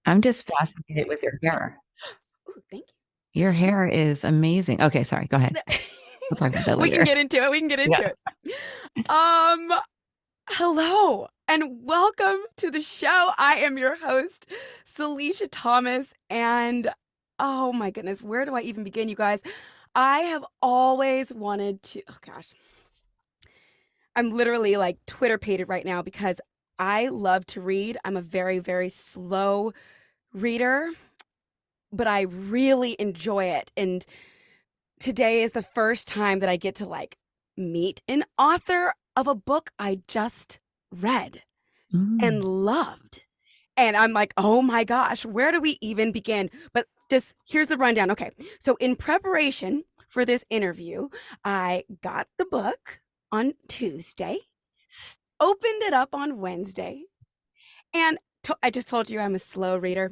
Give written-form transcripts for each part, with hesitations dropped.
I'm just fascinated with your hair. Ooh, thank Your hair is amazing. Okay, sorry. Go ahead. you. We'll talk about that We can later. get into it. We can get Yeah. into it. Um, Hello and welcome to the show. I am your host, Salisha Thomas, and oh my goodness, where do I even begin, you guys? I have always wanted to, oh gosh, I'm literally like Twitter pated right now because I love to read. I'm a very, very slow reader, but I really enjoy it. And today is the first time that I get to like meet an author of a book I just read and Mm. loved. And I'm like, oh my gosh, where do we even begin? But just here's the rundown. Okay. So, in preparation for this interview, I got the book on Tuesday, opened it up on Wednesday, and I just told you I'm a slow reader.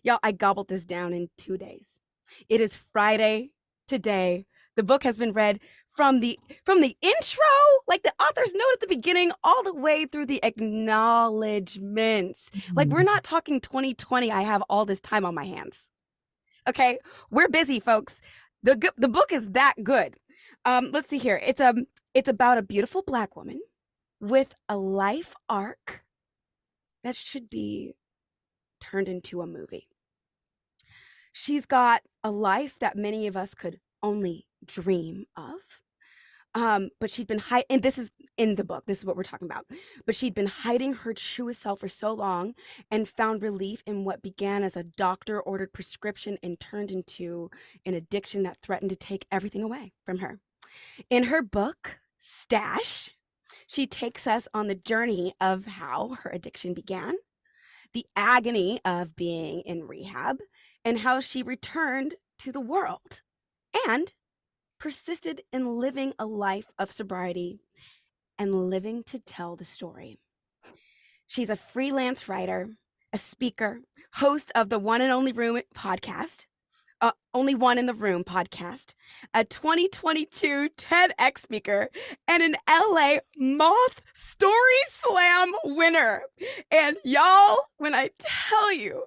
Y'all, I gobbled this down in 2 days. It is Friday today. The book has been read from the intro, like the author's note at the beginning, all the way through the acknowledgments. Like we're not talking 2020. I have all this time on my hands. Okay, we're busy, folks. The book is that good. Let's see here. It's about a beautiful Black woman with a life arc that should be turned into a movie. She's got a life that many of us could only dream of. But she'd been hiding, and this is in the book, this is what we're talking about. But she'd been hiding her truest self for so long and found relief in what began as a doctor ordered prescription and turned into an addiction that threatened to take everything away from her. In her book, Stash, she takes us on the journey of how her addiction began, the agony of being in rehab, and how she returned to the world and persisted in living a life of sobriety and living to tell the story. She's a freelance writer, a speaker, host of the One and Only Room podcast, Only One in the Room podcast, a 2022 TEDx speaker, and an LA Moth StorySlam winner. And y'all, when I tell you,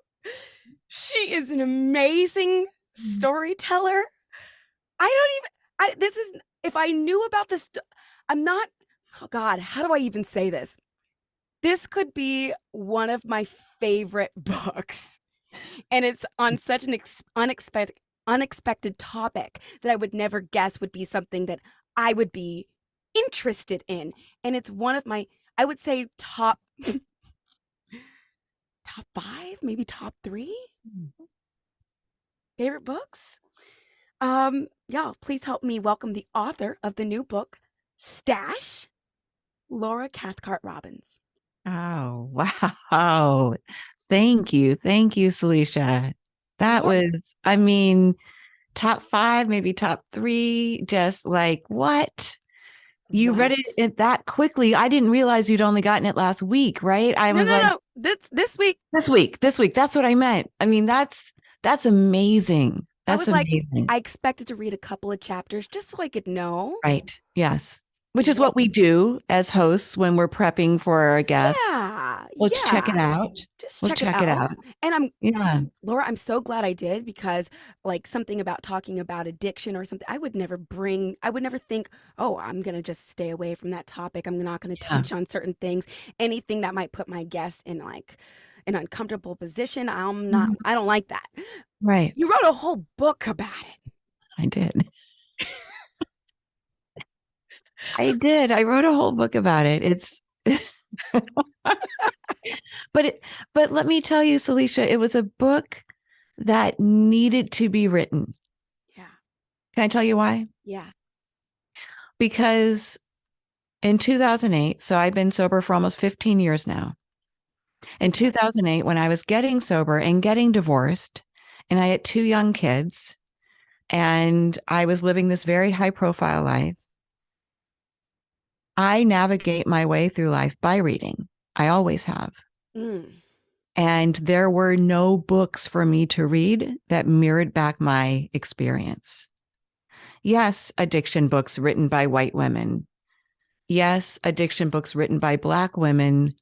she is an amazing storyteller. I don't even, this is, if I knew about this, I'm not, oh God, how do I even say this? This could be one of my favorite books. And it's on such an unexpected topic that I would never guess would be something that I would be interested in. And it's one of my, I would say top five, maybe top three favorite books. Y'all, please help me welcome the author of the new book, Stash, Laura Cathcart Robbins. Oh, wow. Thank you. Thank you, Salisha. That was, I mean, top five, maybe top three, just like what? You read it that quickly. I didn't realize you'd only gotten it last week, right? I was like, no. This week. This week. That's what I meant. I mean, that's amazing. I That's was like, amazing. I expected to read a couple of chapters just so I could know. Right. Yes. Which is what we do as hosts when we're prepping for our guests. Yeah. We'll check it out. Just We'll check it out. And yeah. Laura, I'm so glad I did because like something about talking about addiction or something, I would never think, oh, I'm going to just stay away from that topic. I'm not going to touch on certain things, anything that might put my guest in like an uncomfortable position. I don't like that. Right. You wrote a whole book about it. I did. I wrote a whole book about it. It's but let me tell you, Salisha, it was a book that needed to be written. Yeah. Can I tell you why? Yeah. Because in 2008, so I've been sober for almost 15 years now. In 2008, when I was getting sober and getting divorced, and I had two young kids, and I was living this very high profile life, I navigate my way through life by reading. I always have. And there were no books for me to read that mirrored back my experience. Yes, addiction books written by white women. Yes, addiction books written by Black women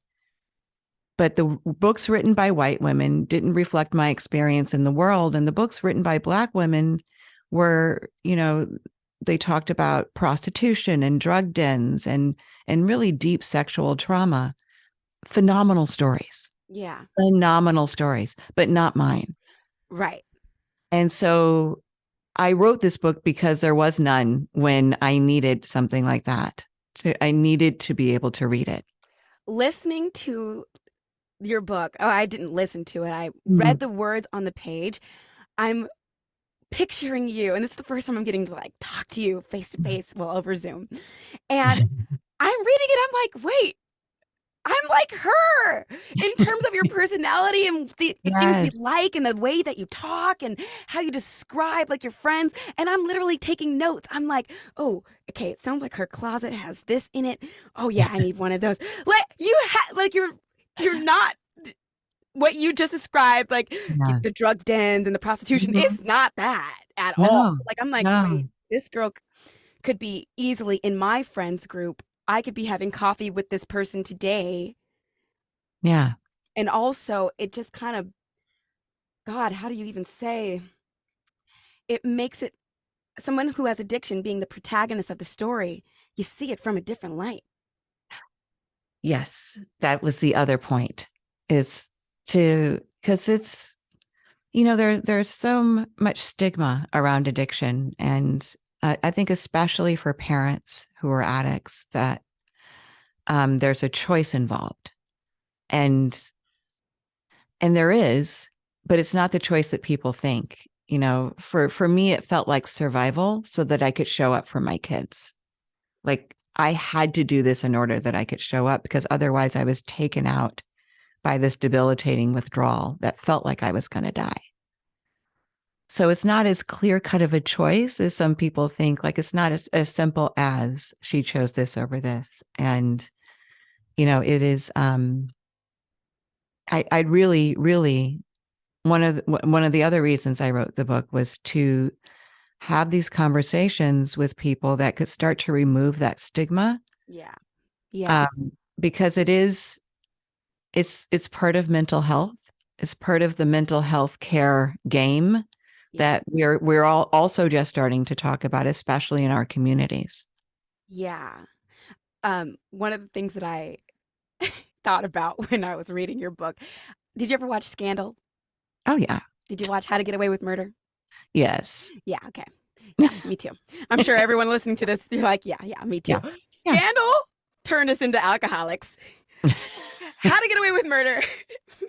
but the books written by white women didn't reflect my experience in the world. And the books written by Black women were, they talked about prostitution and drug dens and really deep sexual trauma. Phenomenal stories. Yeah. Phenomenal stories, but not mine. Right. And so I wrote this book because there was none when I needed something like that. I needed to be able to read it. Listening to your book, I didn't listen to it. I read the words on the page. I'm picturing you, and this is the first time I'm getting to like talk to you face to face, well, over Zoom. And I'm reading it. I'm like, wait, I'm like her in terms of your personality and the things we like and the way that you talk and how you describe like your friends. And I'm literally taking notes. I'm like, oh, okay, it sounds like her closet has this in it. Oh yeah, I need one of those. Like you're not what you just described, like the drug dens and the prostitution is not that at all. Like I'm like, wait, this girl could be easily in my friends group. I could be having coffee with this person today. Yeah. And also it just kind of, God, how do you even say? It makes it someone who has addiction being the protagonist of the story. You see it from a different light. Yes. That was the other point is because it's, there's so much stigma around addiction. And I think especially for parents who are addicts that there's a choice involved. And there is, but it's not the choice that people think. For me, it felt like survival so that I could show up for my kids. Like I had to do this in order that I could show up because otherwise I was taken out by this debilitating withdrawal that felt like I was going to die. So it's not as clear cut of a choice as some people think. Like it's not as simple as she chose this over this. And, it is, I really, really, one of the other reasons I wrote the book was to have these conversations with people that could start to remove that stigma. Yeah. Yeah. Because it's part of mental health. It's part of the mental health care game that we're all also just starting to talk about, especially in our communities. Yeah. One of the things that I thought about when I was reading your book, did you ever watch Scandal? Oh, yeah. Did you watch How to Get Away with Murder? Yes. Yeah. Okay. Yeah, me too. I'm sure everyone listening to this, you're like, yeah, me too. Yeah. Scandal turned us into alcoholics. How to Get Away with Murder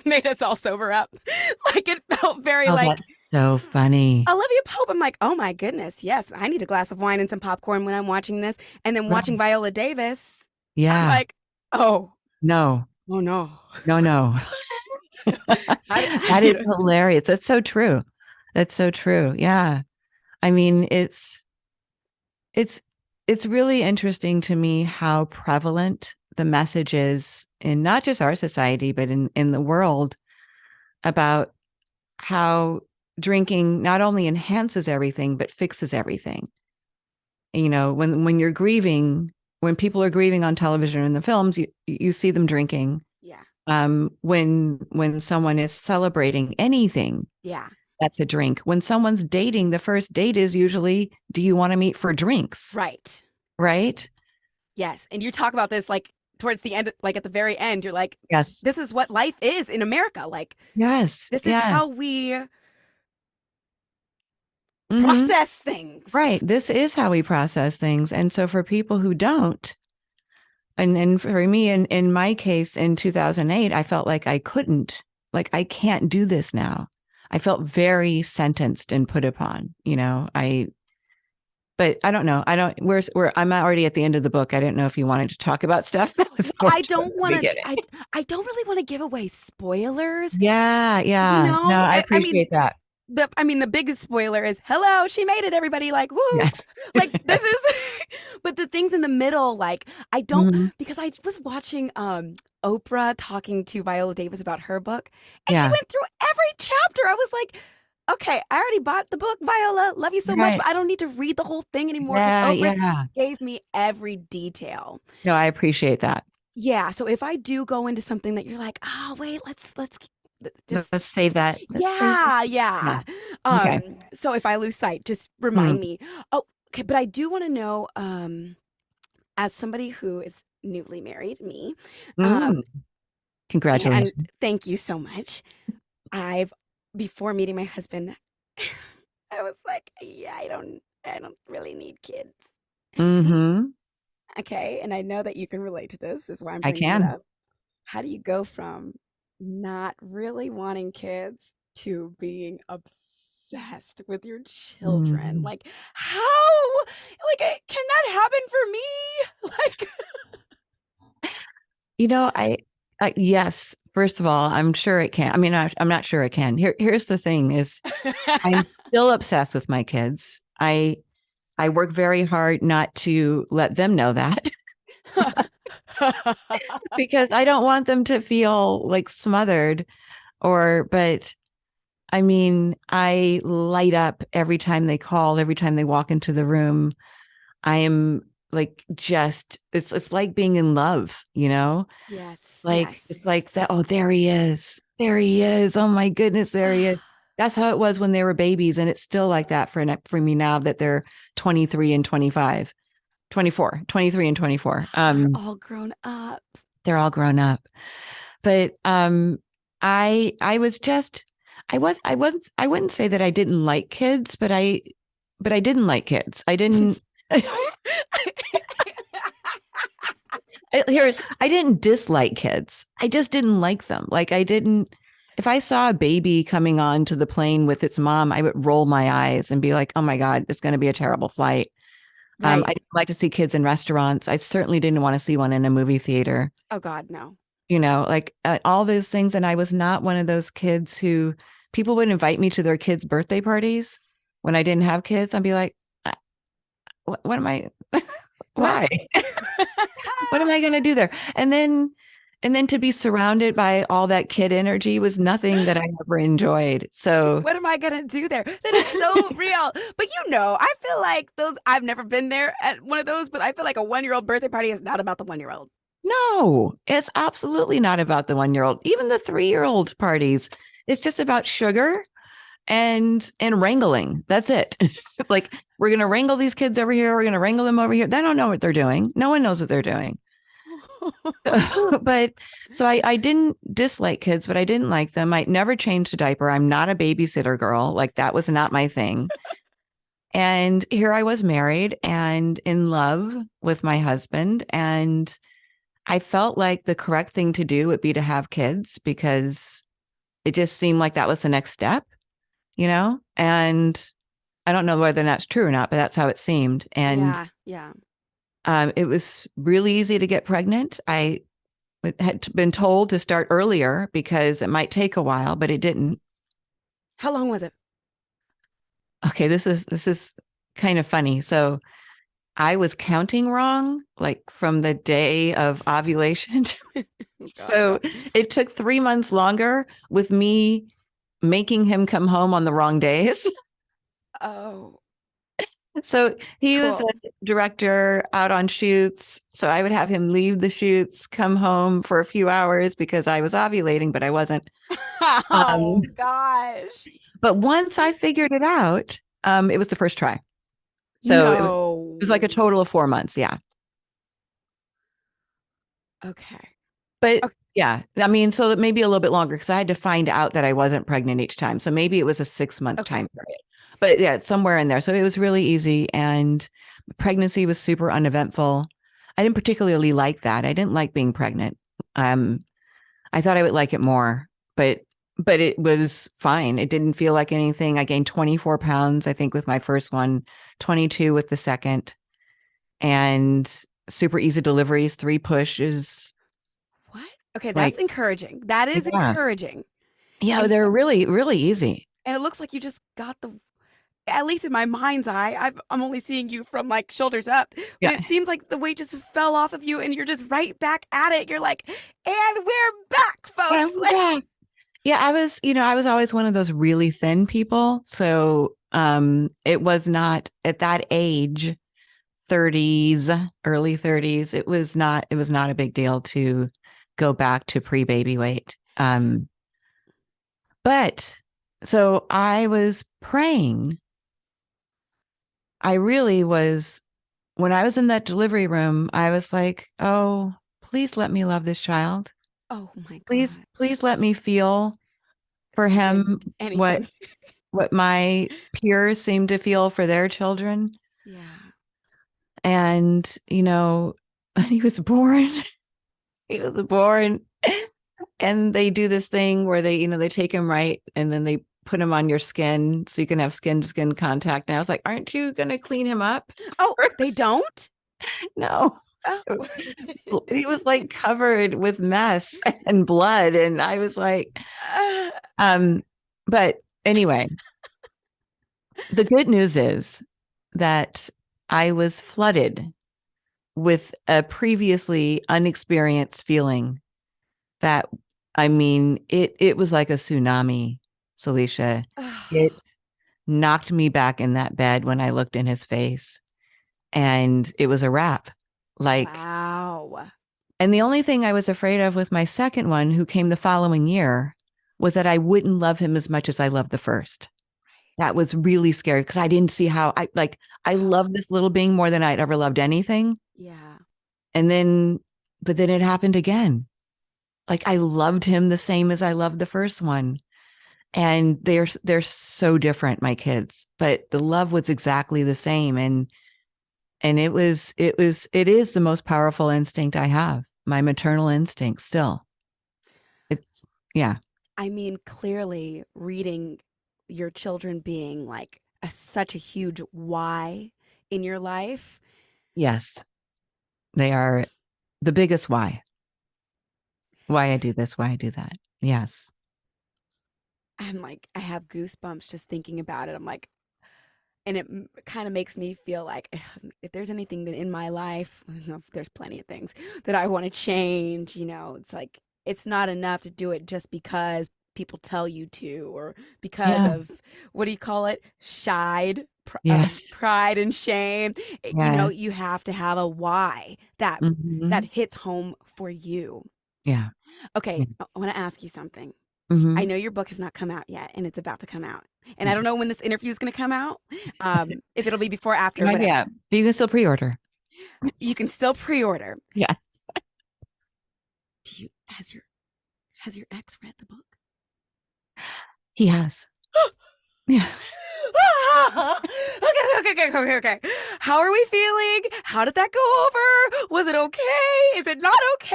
made us all sober up. Like it felt very that's so funny. Olivia Pope. I'm like, oh my goodness, yes, I need a glass of wine and some popcorn when I'm watching this. And then watching Viola Davis. Yeah. I'm like, oh no. That is hilarious. That's so true. Yeah. I mean, it's really interesting to me how prevalent the message is in not just our society, but in the world about how drinking not only enhances everything, but fixes everything. When you're grieving, when people are grieving on television or in the films, you see them drinking. Yeah. When someone is celebrating anything. Yeah. That's a drink. When someone's dating, the first date is usually, do you want to meet for drinks? Right. Right. Yes. And you talk about this like towards the end, like at the very end, you're like, yes, this is what life is in America. Like, yes, this is how we process things. Right. This is how we process things. And so for people who don't, and for me, in my case, in 2008, I felt like I can't do this now. I felt very sentenced and put upon, but I don't know. I'm already at the end of the book. I didn't know if you wanted to talk about stuff that was. I don't want to. I don't really want to give away spoilers. Yeah. No, I appreciate that. The biggest spoiler is, hello, she made it, everybody. Like, woo. Yeah. Like, this is, but the things in the middle, like, I don't, because I was watching Oprah talking to Viola Davis about her book, and she went through every chapter. I was like, okay, I already bought the book, Viola. Love you so much, but I don't need to read the whole thing anymore. Oprah gave me every detail. No, I appreciate that. Yeah. So if I do go into something that you're like, oh wait, let's just Let's save that. Let's save yeah, that. yeah. Yeah. Okay. So if I lose sight, just Mm. remind me. Oh, okay. But I do want to know, as somebody who is newly married, me, um, Mm. and Congratulations. thank you so much. I've before meeting my husband, I was like, yeah, I don't really need kids. Mm-hmm. Okay, and I know that you can relate to this. This is why I'm I bringing it can. up. How do you go from not really wanting kids to being obsessed with your children? Mm. Like, how? Can that happen for me? Like, Yes, first of all, I'm sure it can. I mean, I'm not sure it can. Here's the thing is I'm still obsessed with my kids. I work very hard not to let them know that because I don't want them to feel like smothered but I mean, I light up every time they call, every time they walk into the room. I am like just it's like being in love, you know? yes, Like yes. it's like that. Oh, there he is. There he is. Oh my goodness, there he is. That's how it was when they were babies. And it's still like that for me now that they're 23 and 25, 24, 23 and 24. They're all grown up. They're all grown up. But I was just I wouldn't say that I didn't like kids, but I didn't like kids. I didn't I didn't dislike kids. I just didn't like them. Like I didn't if I saw a baby coming onto the plane with its mom, I would roll my eyes and be like, "Oh my God, it's going to be a terrible flight." I Right. didn't like to see kids in restaurants. I certainly didn't want to see one in a movie theater. Oh God, no. All those things. And I was not one of those kids who people would invite me to their kids' birthday parties when I didn't have kids. I'd be like, what am I? What? Why? What am I going to do there? And then to be surrounded by all that kid energy was nothing that I ever enjoyed. So, What am I gonna do there? That is so real. But I feel like those, I've never been there at one of those, but I feel like a 1-year-old birthday party is not about the 1-year-old. no, it's absolutely not about the 1-year-old. Even the 3-year-old parties, it's just about sugar and wrangling. That's it. It's like we're going to wrangle these kids over here, we're going to wrangle them over here. They don't know what they're doing. No one knows what they're doing. But so I didn't dislike kids, but I didn't like them. I never changed a diaper. I'm not a babysitter girl. Like that was not my thing. And here I was married and in love with my husband. And I felt like the correct thing to do would be to have kids because it just seemed like that was the next step, And I don't know whether that's true or not, but that's how it seemed. And Yeah, yeah. it was really easy to get pregnant. I had been told to start earlier because it might take a while, but it didn't. How long was it? Okay, this is kind of funny. So I was counting wrong, like from the day of ovulation. Oh God. So it took 3 months longer with me making him come home on the wrong days. Oh, So he was a cool. director out on shoots. So I would have him leave the shoots, come home for a few hours because I was ovulating, but I wasn't. Um, Oh gosh. but once I figured it out, it was the first try. So it was like a No. total of 4 months. Yeah. Okay. But Okay. yeah, I mean, so maybe a little bit longer because I had to find out that I wasn't pregnant each time. So maybe it was a 6 month Okay. time period. But yeah, it's somewhere in there. So it was really easy. And pregnancy was super uneventful. I didn't particularly like that. I didn't like being pregnant. I thought I would like it more, but it was fine. It didn't feel like anything. I gained 24 pounds, I think, with my first one, 22 with the second, and super easy deliveries, 3 pushes. What? Okay, that's Like, encouraging. That is yeah. encouraging. Yeah, And they're really, really easy. it looks like you just got the, at least in my mind's eye, I'm only seeing you from like shoulders up, but Yeah. it seems like the weight just fell off of you and you're just right back at it. You're like, and we're back, folks. Yeah. Yeah, I was always one of those really thin people. So it was not at that age 30s, early 30s. It was not a big deal to go back to pre-baby weight. But so I was praying. I really was, when I was in that delivery room, I was like, oh, please let me love this child. Oh my Please, God. please let me feel for him Anything. what my peers seem to feel for their children. Yeah. And, he was born. He was born. And they do this thing where they take him right and then they put him on your skin so you can have skin to skin contact. And I was like, aren't you going to clean him up? Oh, they don't? No. Oh. He was like covered with mess and blood. And I was like, but anyway, the good news is that I was flooded with a previously unexperienced feeling that, it was like a tsunami, Salisha. It knocked me back in that bed when I looked in his face, and it was a wrap. Wow. And the only thing I was afraid of with my second one, who came the following year, was that I wouldn't love him as much as I loved the first. That was really scary because I didn't see how I love this little being more than I'd ever loved anything. Yeah. But then it happened again. Like I loved him the same as I loved the first one. And they're so different, my kids, but the love was exactly the same. And it is the most powerful instinct I have, my maternal instinct still. It's, yeah. Clearly reading your children being like such a huge why in your life. Yes. They are the biggest why I do this, why I do that. Yes. I'm like, I have goosebumps just thinking about it. I'm like, and it kind of makes me feel like if there's anything that in my life, there's plenty of things that I want to change, it's like, it's not enough to do it just because people tell you to, or because of, what do you call it? Yes. Pride and shame. Yes. You have to have a why that hits home for you. Yeah. Okay. I want to ask you something. I know your book has not come out yet, and it's about to come out. And I don't know when this interview is going to come out, if it'll be before or after. But yeah, but you can still pre-order. You can still pre-order. Yeah. Has your ex read the book? He has. Yeah. Okay. How are we feeling? How did that go over? Was it okay? Is it not okay?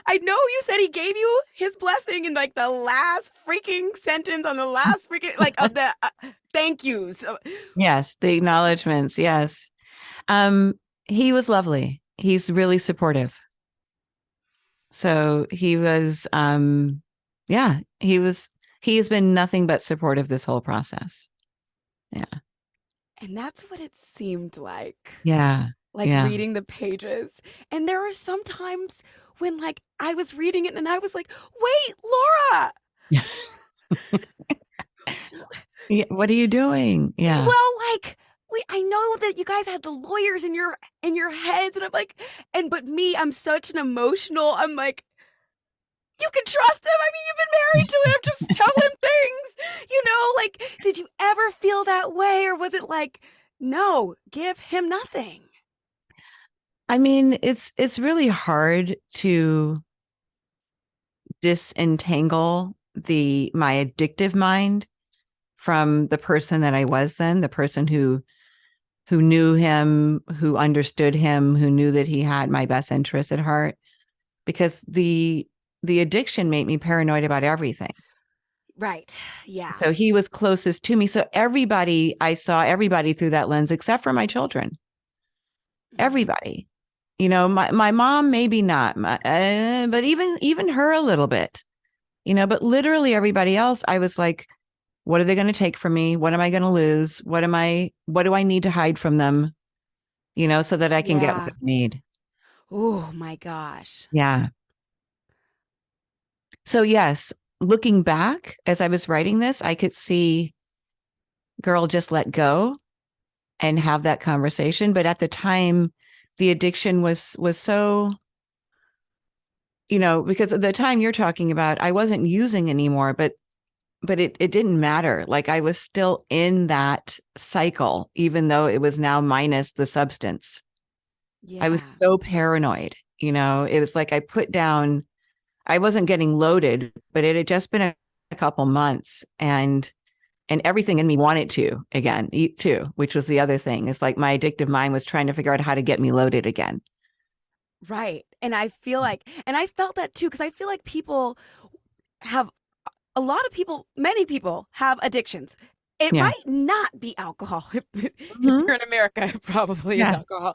I know you said he gave you his blessing in like the last freaking sentence on the last freaking of the thank yous. Yes, the acknowledgments. Yes. He was lovely. He's really supportive. So he was, he has been nothing but supportive this whole process. Yeah. And that's what it seemed like. Yeah. Reading the pages. And there were some times when I was reading it and I was like, wait, Laura. Yeah, what are you doing? Yeah. Well, I know that you guys had the lawyers in your heads, and I'm like, but me, I'm such an emotional. I'm like, you can trust him. You've been married to him. Just tell him things. Did you ever feel that way, or was it like, no, give him nothing? It's really hard to disentangle my addictive mind from the person that I was then, the person who knew him, who understood him, who knew that he had my best interest at heart, because the addiction made me paranoid about everything. Right. Yeah. So he was closest to me. So I saw everybody through that lens, except for my children. Everybody, my mom, maybe not, but even her a little bit, but literally everybody else, I was like, what are they going to take from me? What am I going to lose? What do I need to hide from them? So that I can get what I need. Oh my gosh. Yeah. So yes, looking back as I was writing this, I could see, girl, just let go. and have that conversation. But at the time, the addiction was so, because at the time you're talking about, I wasn't using anymore, but it didn't matter. Like I was still in that cycle, even though it was now minus the substance. Yeah. I was so paranoid, it was like I wasn't getting loaded, but it had just been a couple months, and everything in me wanted to again eat too, which was the other thing. It's like my addictive mind was trying to figure out how to get me loaded again. Right. And I feel like, and I felt that too, because I feel like people have, a lot of people, many people have addictions. It Yeah. might not be alcohol. If Mhm. you're in America, it probably is Yeah. alcohol.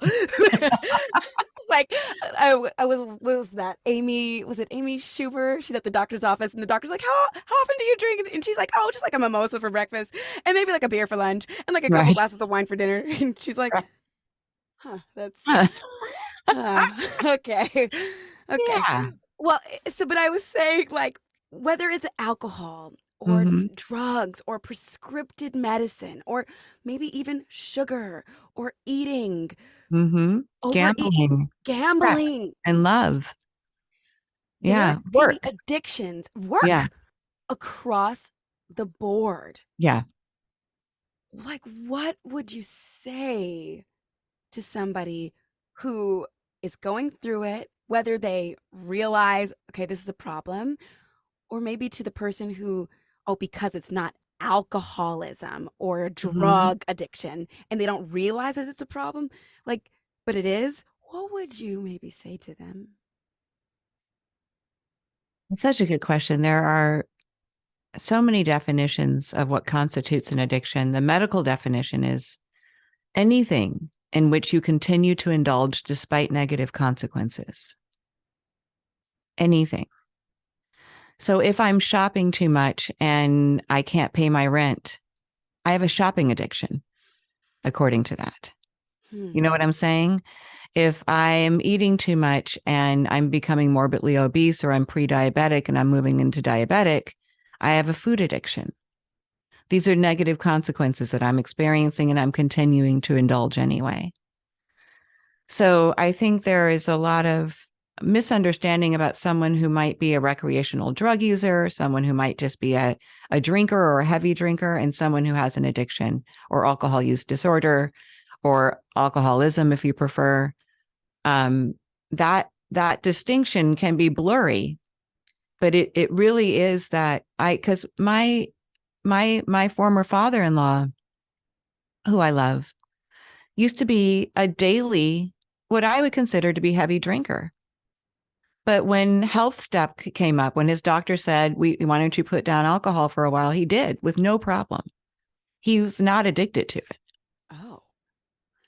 Like I was, what was that? Was it Amy Schuber? She's at the doctor's office, and the doctor's like, how often do you drink? And she's like, oh, just like a mimosa for breakfast, and maybe like a beer for lunch, and like a couple Right. glasses of wine for dinner. And she's like, huh, that's okay. Okay. Yeah. Well, but I was saying, like, whether it's alcohol or Mhm. drugs or prescripted medicine or maybe even sugar or eating, Mhm. overeating, Gambling, sex, gambling, and love. there Yeah. can be Work. addictions, Yeah. work across the board. Yeah. Like, what would you say to somebody who is going through it, whether they realize, okay, this is a problem, or maybe to the person who, oh, because it's not alcoholism or a Mhm. drug addiction and they don't realize that it's a problem, like, but it is, what would you maybe say to them? It's such a good question. There are so many definitions of what constitutes an addiction. The medical definition is anything in which you continue to indulge despite negative consequences. Anything. So if I'm shopping too much and I can't pay my rent, I have a shopping addiction, according to that. You know what I'm saying? If I'm eating too much and I'm becoming morbidly obese, or I'm pre-diabetic and I'm moving into diabetic, I have a food addiction. These are negative consequences that I'm experiencing, and I'm continuing to indulge anyway. So I think there is a lot of misunderstanding about someone who might be a recreational drug user, someone who might just be a drinker or a heavy drinker, and someone who has an addiction or alcohol use disorder or alcoholism, if you prefer. Um, that distinction can be blurry, but it really is that because my former father-in-law, who I love, used to be a daily, what I would consider to be heavy drinker. But when health step came up, when his doctor said, why don't you put down alcohol for a while? He did with no problem. He was not addicted to it. Oh,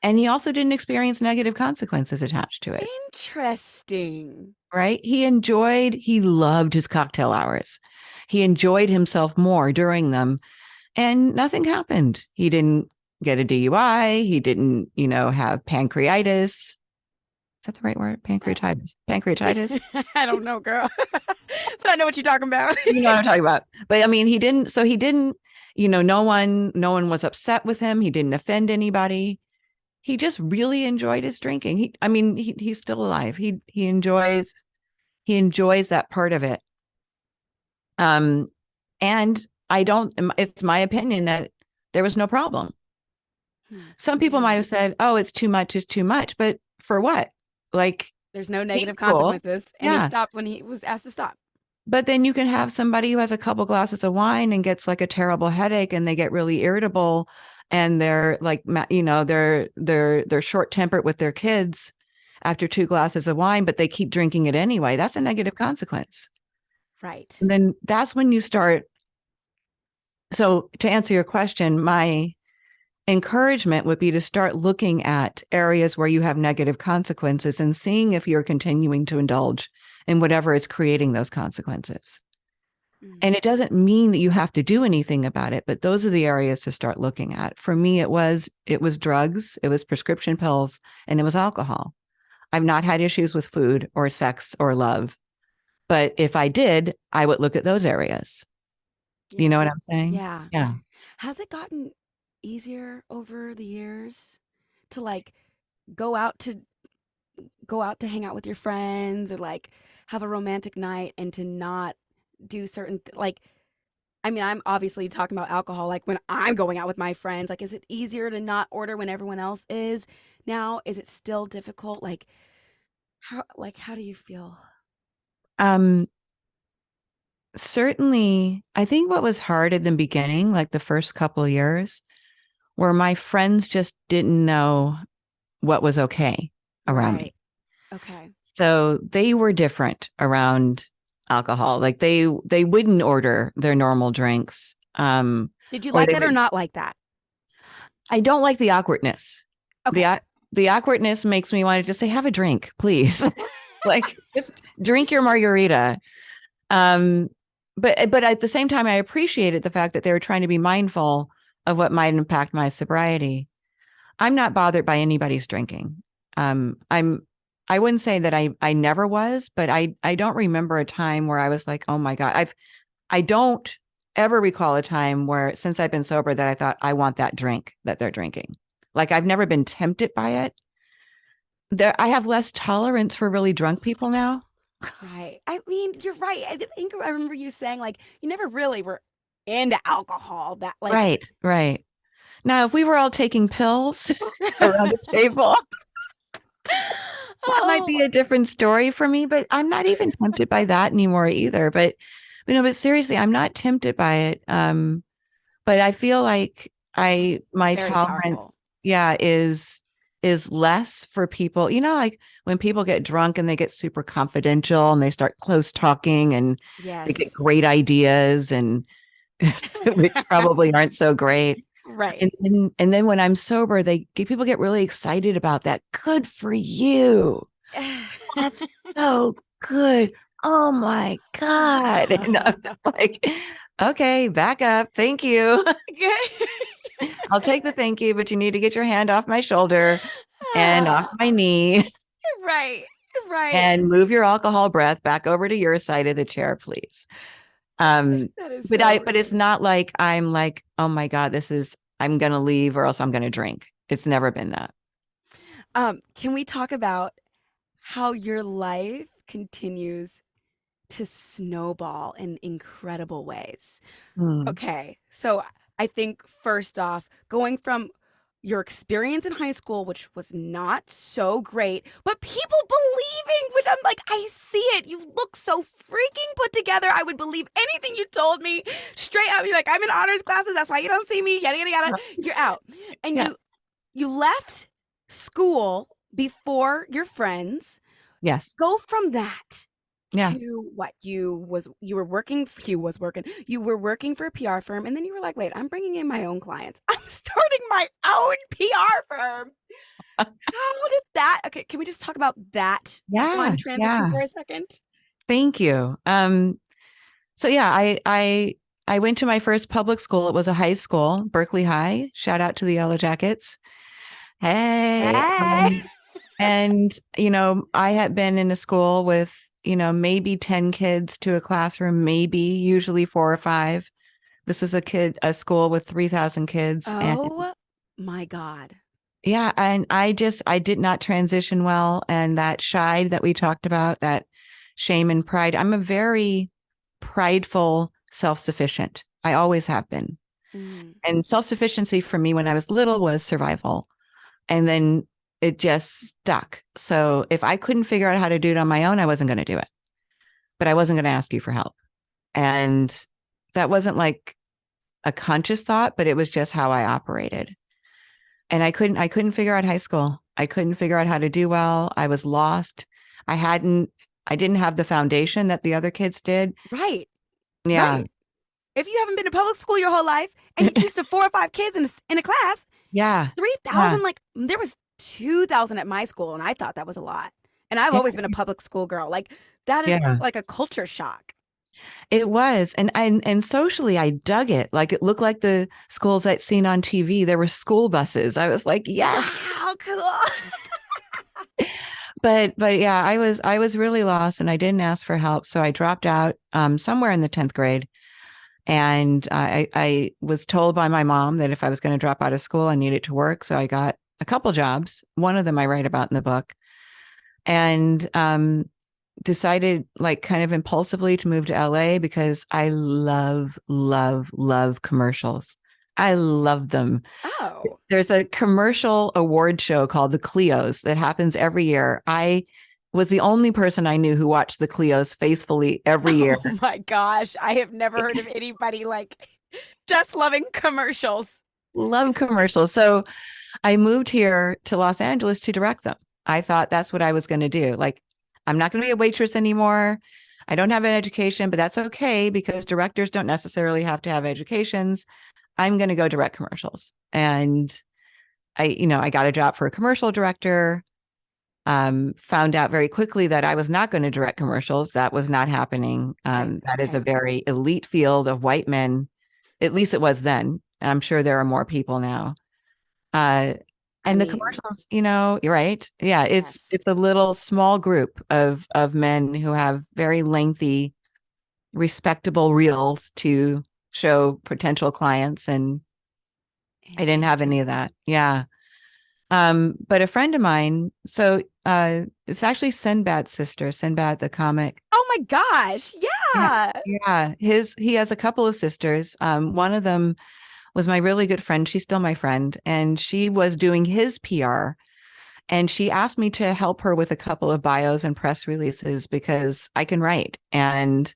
And he also didn't experience negative consequences attached to it. interesting. Right? He loved his cocktail hours. He enjoyed himself more during them, and nothing happened. He didn't get a DUI. He didn't, have pancreatitis. Is that the right word? Pancreatitis. Pancreatitis. I don't know, girl, but I know what you're talking about. You know what I'm talking about. But I mean, he didn't. So he didn't. No one was upset with him. He didn't offend anybody. He just really enjoyed his drinking. He's still alive. He enjoys that part of it. And it's my opinion that there was no problem. Some people might Yeah. have said, oh, it's too much, is too much. But for what? Like, There's no he's negative cool. consequences, and he Yeah. stopped when he was asked to stop. But then you can have somebody who has a couple glasses of wine and gets like a terrible headache, and they get really irritable, and they're like, they're short tempered with their kids after 2 glasses of wine, but they keep drinking it anyway. That's a negative consequence. Right. And then that's when you start. So to answer your question, my encouragement would be to start looking at areas where you have negative consequences and seeing if you're continuing to indulge in whatever is creating those consequences. And it doesn't mean that you have to do anything about it, but those are the areas to start looking at. For me, it was drugs, it was prescription pills, and it was alcohol. I've not had issues with food or sex or love, but if I did, I would look at those areas. You know what I'm saying? Yeah. Yeah. Has it gotten easier over the years to like go out to go out to hang out with your friends or like have a romantic night and to not do certain like I mean, I'm obviously talking about alcohol like when I'm going out with my friends, like is it easier to not order when everyone else is? Now, is it still difficult? How do you feel? Um, Certainly, I think what was hard in the beginning, like the first couple of years, where my friends just didn't know what was okay around me. Right. Okay. So they were different around alcohol. Like they wouldn't order their normal drinks. Did you Or like they that or would. not like that? I don't like the awkwardness. Okay. The awkwardness makes me want to just say, have a drink, please. Like just drink your margarita. Um, but at the same time, I appreciated the fact that they were trying to be mindful of what might impact my sobriety. I'm not bothered by anybody's drinking. I wouldn't say that I never was, but I don't remember a time where I was like, oh my God. I don't ever recall a time where since I've been sober that I thought I want that drink that they're drinking. Like I've never been tempted by it. I have less tolerance for really drunk people now. Right. I mean, you're right. I think I remember you saying like you never really were into alcohol that like Right, right. Now, if we were all taking pills around a table, that might be oh a different story for me, but I'm not even tempted by that anymore either. But but seriously, I'm not tempted by it. But I feel like my very powerful. tolerance, yeah, is less for people. Like when people get drunk and they get super confidential and they start close talking and they get Yes. great ideas and which probably aren't so great. Right. And then when I'm sober, people get really excited about that. Good for you. That's so good. Oh my God. And I'm just like, okay, back up. Thank you. I'll take the thank you, but you need to get your hand off my shoulder and off my knee right. Right. and move your alcohol breath back over to your side of the chair, please. Um, That is but so it's not like I'm like, oh my God, I'm gonna leave or else I'm gonna drink. It's never been that. can we talk about how your life continues to snowball in incredible ways? Hmm. Okay. So I think first off, going from your experience in high school, which was not so great, but people believing, which I'm like, I see it. You look so freaking put together. I would believe anything you told me straight up. You're like, I'm in honors classes. That's why you don't see me. Yada, yada, yada. You're out. And Yes. you left school before your friends. Yes. Go from that Yeah. to what you were working he was working you were working for a PR firm, and then you were like, wait, I'm bringing in my own clients. I'm starting my own PR firm. How did that Okay, can we just talk about that Yeah. one transition Yeah. for a second? Thank you. So yeah, I went to my first public school. It was a high school, Berkeley High. Shout out to the Yellow Jackets. Hey. Hey. And I had been in a school with, maybe 10 kids to a classroom, maybe usually 4 or 5. This was a school with 3,000 kids. And Oh my God. yeah, and I did not transition well. And that shy that we talked about, that shame and pride, I'm a very prideful, self-sufficient. I always have been. Mm. And self-sufficiency for me when I was little was survival. And then it just stuck. So if I couldn't figure out how to do it on my own, I wasn't going to do it. But I wasn't going to ask you for help. And that wasn't like a conscious thought, but it was just how I operated. And I couldn't figure out high school. I couldn't figure out how to do well. I was lost. I didn't have the foundation that the other kids did. Right. Yeah. Right. If you haven't been to public school your whole life and you're used to 4 or 5 kids in a class, Yeah. 3,000, Yeah. like there was 2,000 at my school, and I thought that was a lot. And I've Yeah. always been a public school girl. Like that is Yeah. like a culture shock. It was. And socially I dug it. Like it looked like the schools I'd seen on TV. There were school buses. I was like, yes. Wow, cool. But yeah, I was really lost and I didn't ask for help. So I dropped out somewhere in the 10th grade. And I was told by my mom that if I was going to drop out of school, I needed to work. So I got a couple jobs. One of them I write about in the book, and decided like kind of impulsively to move to LA because I love, love, love commercials. I love them. Oh. There's a commercial award show called the Clios that happens every year. I was the only person I knew who watched the Clios faithfully every year. Oh my gosh. I have never heard of anybody like just loving commercials. Love commercials. So I moved here to Los Angeles to direct them. I thought that's what I was going to do. Like, I'm not going to be a waitress anymore. I don't have an education, but that's okay because directors don't necessarily have to have educations. I'm going to go direct commercials. And I got a job for a commercial director. Found out very quickly that I was not going to direct commercials. That was not happening. That is a very elite field of white men. At least it was then. I'm sure there are more people now. And the commercials, you're right. Yeah, it's a little small group of men who have very lengthy, respectable reels to show potential clients, and I didn't have any of that. Yeah. But a friend of mine, so it's actually Sinbad's sister, Sinbad the comic. Oh my gosh. Yeah. Yeah. He has a couple of sisters. One of them was my really good friend. She's still my friend, and she was doing his PR. And she asked me to help her with a couple of bios and press releases because I can write. And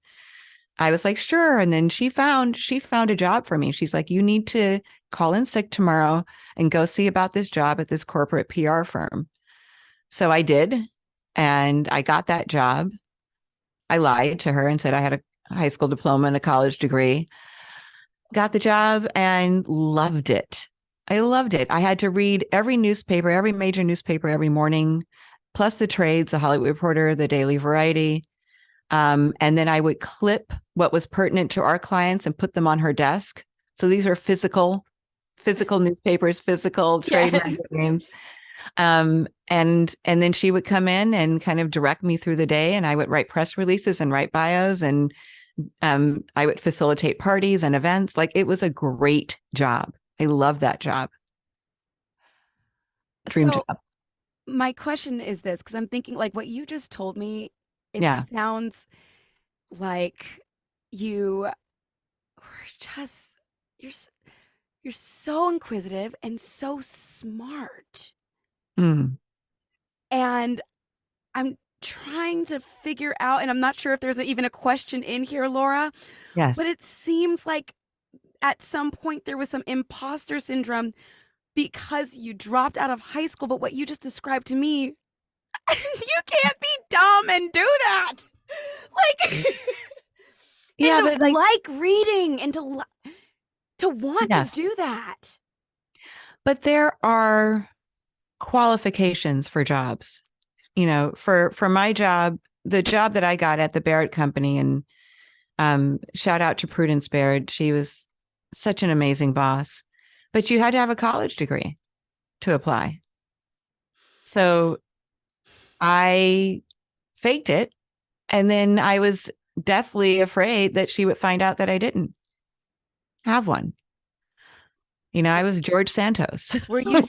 I was like, sure. And then she found a job for me. She's like, you need to call in sick tomorrow and go see about this job at this corporate PR firm. So I did. And I got that job. I lied to her and said I had a high school diploma and a college degree. Got the job and loved it. I loved it. I had to read every newspaper, every major newspaper every morning, plus the trades, the Hollywood Reporter, the Daily Variety. And then I would clip what was pertinent to our clients and put them on her desk. So these are physical newspapers, physical trade magazines. And then she would come in and kind of direct me through the day, and I would write press releases and write bios, and I would facilitate parties and events. Like, it was a great job. I love that job. Dream job. My question is this, because I'm thinking like what you just told me, it sounds like you were just, you're so inquisitive and so smart. Mm. And I'm trying to figure out, and I'm not sure if there's even a question in here, Laura. Yes. But it seems like at some point there was some imposter syndrome because you dropped out of high school. But what you just described to me, you can't be dumb and do that. Like, yeah, but like reading and to want to do that. But there are qualifications for jobs. For my job, the job that I got at the Barrett Company, and shout out to Prudence Barrett. She was such an amazing boss, but you had to have a college degree to apply. So I faked it. And then I was deathly afraid that she would find out that I didn't have one. I was George Santos. Were you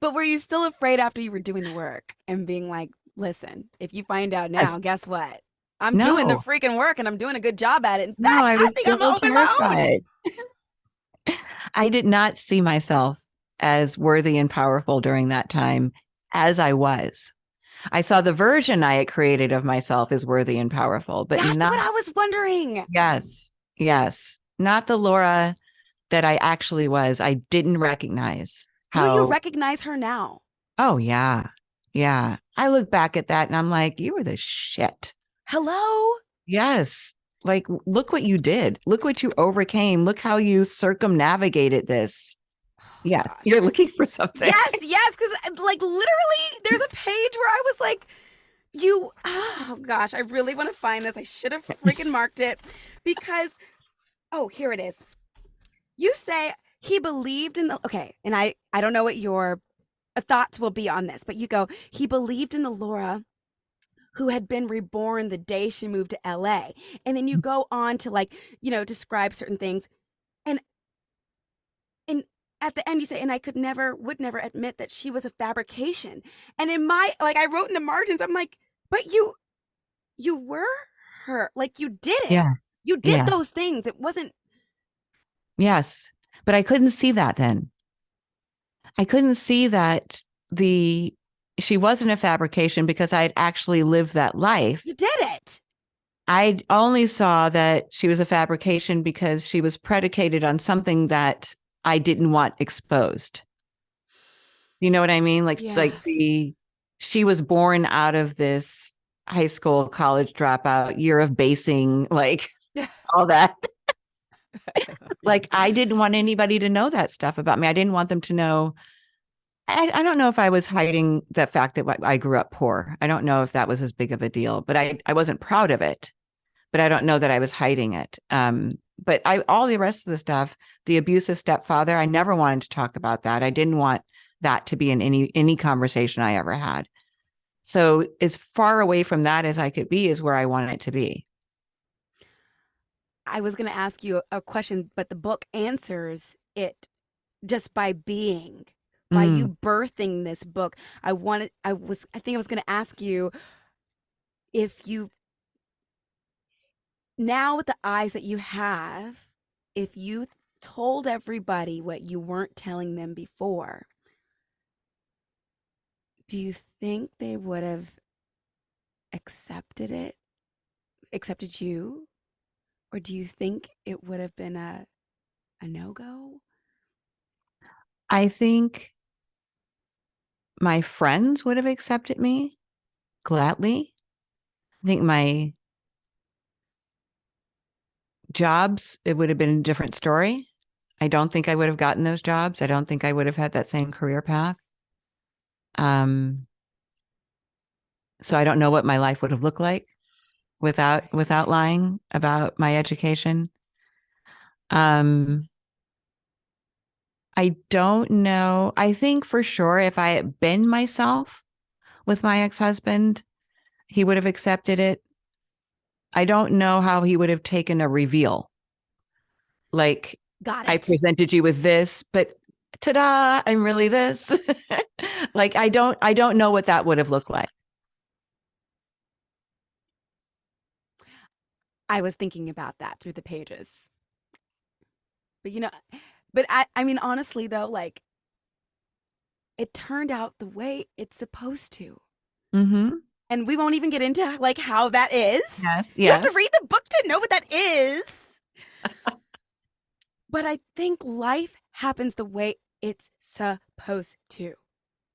but were you still afraid after you were doing the work and being like, listen, if you find out now, guess what? I'm doing the freaking work and I'm doing a good job at it. In fact, I think I'm gonna open my own. I did not see myself as worthy and powerful during that time as I was. I saw the version I had created of myself as worthy and powerful, but that's what I was wondering. Yes. Not the Laura that I actually was. I didn't recognize. Do you recognize her now? Oh, yeah. Yeah. I look back at that and I'm like, you were the shit. Hello? Yes. Like, look what you did. Look what you overcame. Look how you circumnavigated this. Yes. Gosh. You're looking for something. Yes. Because like literally there's a page where I was like, oh gosh, I really want to find this. I should have freaking marked it because, here it is. You say he believed in and I don't know what your thoughts will be on this, but you go, he believed in the Laura who had been reborn the day she moved to LA. And then you go on to like, describe certain things. And at the end you say, and I would never admit that she was a fabrication. And in I wrote in the margins, I'm like, but you were her. Like you did it. Yeah. You did those things. It wasn't. Yes. But I couldn't see that then. I couldn't see that she wasn't a fabrication because I'd actually lived that life. You did it. I only saw that she was a fabrication because she was predicated on something that I didn't want exposed. You know what I mean? She was born out of this high school, college dropout, year of basing, like all that. Like I didn't want anybody to know that stuff about me. I didn't want them to know. I don't know if I was hiding the fact that I grew up poor. I don't know if that was as big of a deal, but I wasn't proud of it. But I don't know that I was hiding it. But all the rest of the stuff, the abusive stepfather, I never wanted to talk about that. I didn't want that to be in any conversation I ever had. So as far away from that as I could be is where I want it to be. I was going to ask you a question, but the book answers it just by being, by you birthing this book. I think I was going to ask you if you, now with the eyes that you have, if you told everybody what you weren't telling them before, do you think they would have accepted you? Or do you think it would have been a no-go? I think my friends would have accepted me gladly. I think my jobs, it would have been a different story. I don't think I would have gotten those jobs. I don't think I would have had that same career path. So I don't know what my life would have looked like without lying about my education. I don't know. I think for sure if I had been myself with my ex-husband, he would have accepted it. I don't know how he would have taken a reveal. Like, got it. I presented you with this, but ta-da, I'm really this. Like, I don't know what that would have looked like. I was thinking about that through the pages. But I mean, honestly though, like it turned out the way it's supposed to. Mm-hmm. And we won't even get into like how that is. Yes. You have to read the book to know what that is. But I think life happens the way it's supposed to.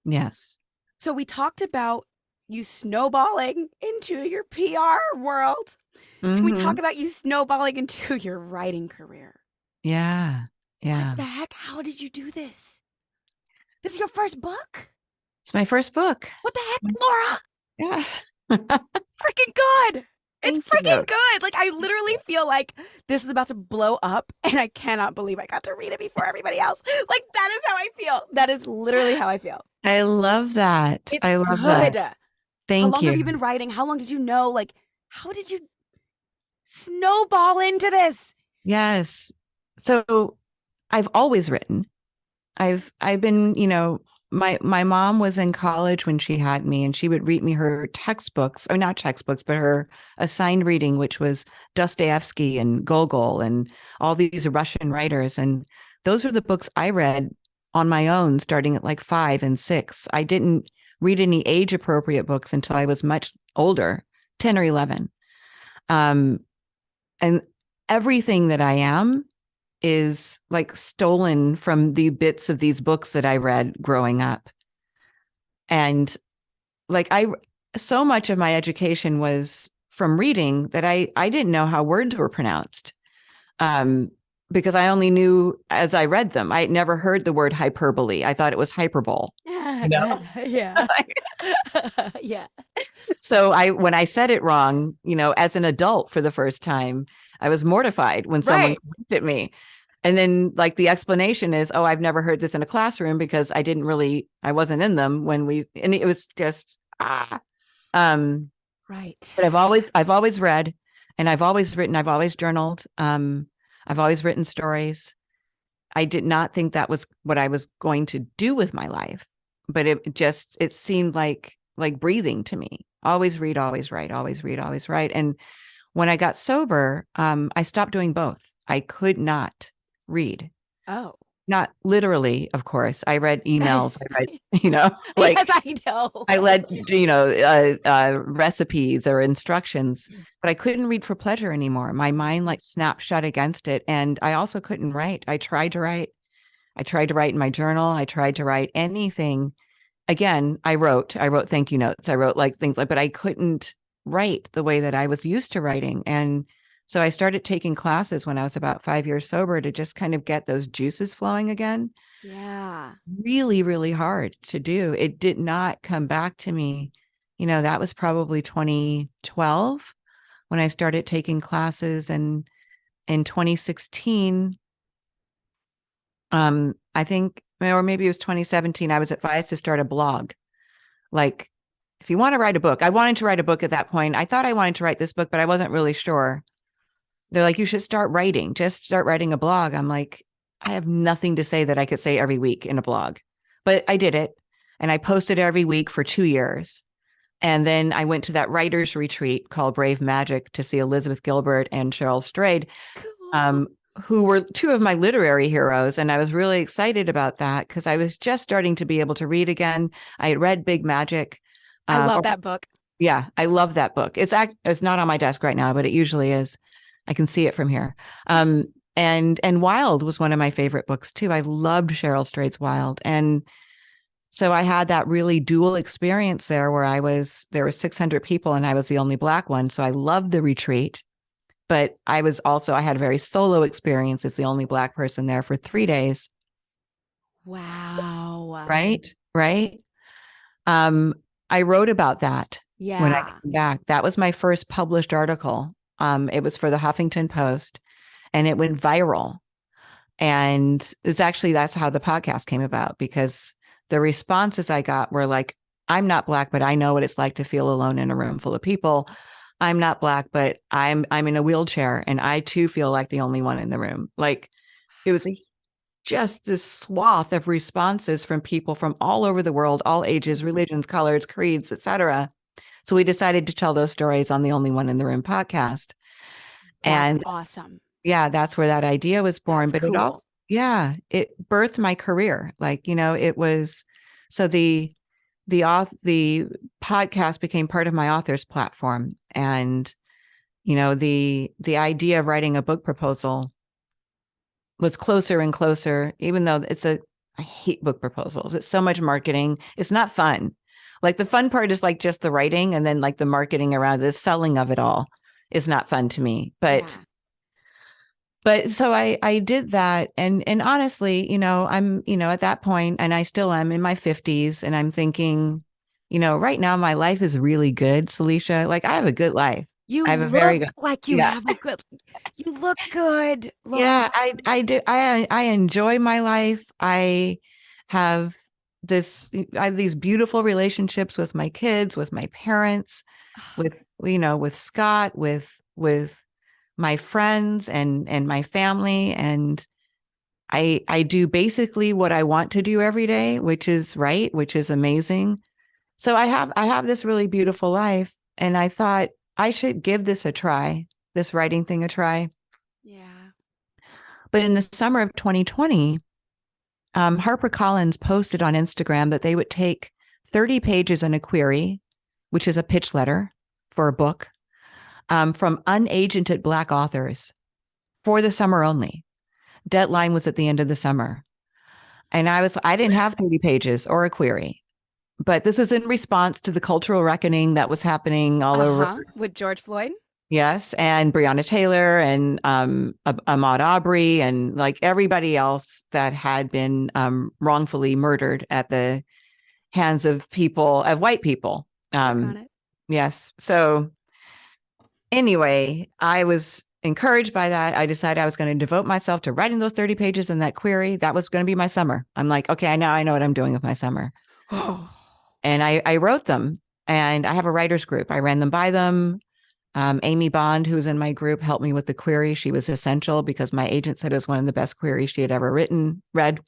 Yes. So we talked about you snowballing into your PR world. Mm-hmm. Can we talk about you snowballing into your writing career? Yeah. Yeah. What the heck? How did you do this? This is your first book? It's my first book. What the heck, Laura? Yeah. Freaking good. It's freaking you. good. Like I literally feel like this is about to blow up and I cannot believe I got to read it before everybody else. Like that is how I feel. That is literally how I feel. I love that. I love that. Thank you. How long have you been writing? How long did you know? Like, how did you snowball into this? Yes. So I've always written. I've been, my mom was in college when she had me, and she would read me her textbooks, or not textbooks, but her assigned reading, which was Dostoevsky and Gogol and all these Russian writers. And those were the books I read on my own, starting at like 5 and 6. I didn't read any age appropriate books until I was much older, 10 or 11. And everything that I am is like stolen from the bits of these books that I read growing up. And like so much of my education was from reading that I didn't know how words were pronounced. Because I only knew as I read them. I had never heard the word hyperbole. I thought it was hyperbole. Yeah. Yeah. So when I said it wrong, as an adult for the first time, I was mortified when someone looked at me. And then like the explanation is, oh, I've never heard this in a classroom because I wasn't in them and it was just, Right. But I've always read, and I've always written, I've always journaled. I've always written stories. I did not think that was what I was going to do with my life, but it seemed like breathing to me. Always read, always write, always read, always write. And when I got sober, I stopped doing both. I could not read. Oh. Not literally, of course. I read emails. I read, like yes, I know. I read, recipes or instructions, but I couldn't read for pleasure anymore. My mind like snapped shut against it. And I also couldn't write. I tried to write. I tried to write in my journal. I tried to write anything. Again, I wrote thank you notes. I wrote like things like, but I couldn't write the way that I was used to writing. And so I started taking classes when I was about 5 years sober to just kind of get those juices flowing again. Yeah. Really, really hard to do. It did not come back to me. That was probably 2012 when I started taking classes. And in 2016, I think, or maybe it was 2017, I was advised to start a blog. Like, if you want to write a book, I wanted to write a book at that point. I thought I wanted to write this book, but I wasn't really sure. They're like, you should start writing, just start writing a blog. I'm like, I have nothing to say that I could say every week in a blog, but I did it. And I posted every week for 2 years. And then I went to that writer's retreat called Brave Magic to see Elizabeth Gilbert and Cheryl Strayed, Cool. who were two of my literary heroes. And I was really excited about that because I was just starting to be able to read again. I had read Big Magic. I love that book. Yeah, I love that book. It's not on my desk right now, but it usually is. I can see it from here. And Wild was one of my favorite books too. I loved Cheryl Strayed's Wild. And so I had that really dual experience there where there were 600 people and I was the only Black one. So I loved the retreat, but I had a very solo experience as the only Black person there for 3 days. Wow. Right. Right. I wrote about that when I came back. That was my first published article. It was for the Huffington Post and it went viral. And that's how the podcast came about, because the responses I got were like, I'm not Black, but I know what it's like to feel alone in a room full of people. I'm not Black, but I'm in a wheelchair and I too feel like the only one in the room. Like, it was just this swath of responses from people from all over the world, all ages, religions, colors, creeds, etc. So we decided to tell those stories on the Only One in the Room podcast. That's awesome. Yeah, that's where that idea was born. That's but cool. it birthed my career. Like, it was, so the podcast became part of my author's platform. And, the idea of writing a book proposal was closer and closer, even though I hate book proposals. It's so much marketing. It's not fun. Like, the fun part is like just the writing, and then like the marketing around the selling of it all is not fun to me. But so I did that. And honestly, I'm, at that point, and I still am in my 50s, and I'm thinking, right now my life is really good, Salisha. Like, I have a good life. I have a very good, like you have a good, you look good. Laura. Yeah, I do. I enjoy my life. I have these beautiful relationships with my kids, with my parents, with Scott, with my friends and my family. And I do basically what I want to do every day, which is amazing. So I have this really beautiful life. And I thought I should give this writing thing a try. Yeah. But in the summer of 2020, HarperCollins posted on Instagram that they would take 30 pages in a query, which is a pitch letter for a book, from unagented Black authors for the summer only. Deadline was at the end of the summer. And I didn't have 30 pages or a query, but this is in response to the cultural reckoning that was happening all over. With George Floyd? Yes. And Breonna Taylor and Ahmaud Arbery and like everybody else that had been wrongfully murdered at the hands of white people. Got it. Yes. So anyway, I was encouraged by that. I decided I was going to devote myself to writing those 30 pages in that query. That was going to be my summer. I'm like, okay, now I know what I'm doing with my summer. And I wrote them. And I have a writer's group. I ran them by them. Amy Bond, who's in my group, helped me with the query. She was essential because my agent said it was one of the best queries she had ever read,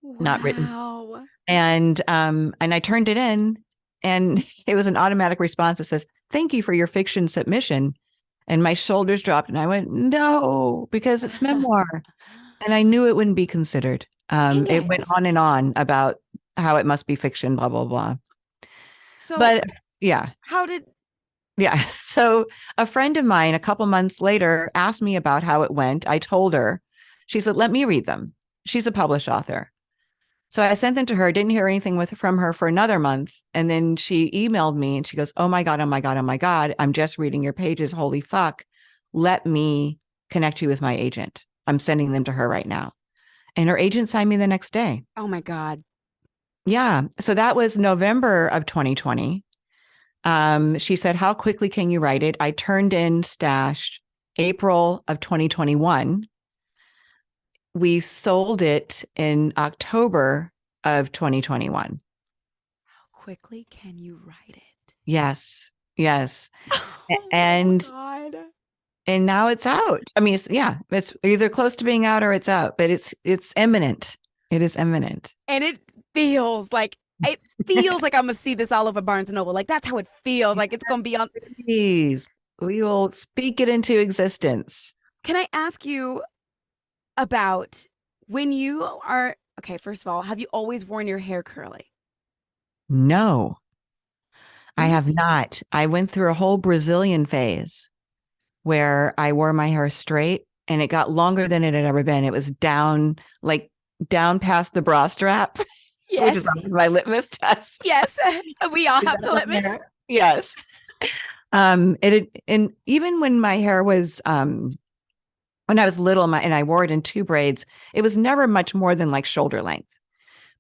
not written. Wow. And I turned it in, and it was an automatic response that says, "Thank you for your fiction submission." And my shoulders dropped, and I went, "No," because it's memoir. And I knew it wouldn't be considered. Dang It went it. on and on about how it must be fiction, blah, blah, blah. So But yeah, how did yeah. So a friend of mine, a couple months later, asked me about how it went. I told her. She said, "Let me read them." She's a published author. So I sent them to her, didn't hear anything from her for another month. And then she emailed me and she goes, "Oh my God, oh my God, oh my God. I'm just reading your pages. Holy fuck. Let me connect you with my agent. I'm sending them to her right now." And her agent signed me the next day. Oh my God. Yeah. So that was November of 2020. She said, "How quickly can you write it?" I turned in Stashed April of 2021. We sold it in October of 2021. How quickly can you write it? Yes. Yes. Oh And my God. and now it's out. I mean, it's either close to being out or it's out, but it's imminent. It is imminent. And it feels like I'm gonna see this all over Barnes and Noble. Like that's how it feels. Like it's gonna be on. Please, we will speak it into existence. Can I ask you about when you are okay? First of all, have you always worn your hair curly? No, I When did have not. I went through a whole Brazilian phase where I wore my hair straight, and it got longer than it had ever been. It was down past the bra strap, which is Yes, my litmus test. yes, we all have the litmus. Yes. And even when my hair was when I was little, and I wore it in two braids, it was never much more than like shoulder length.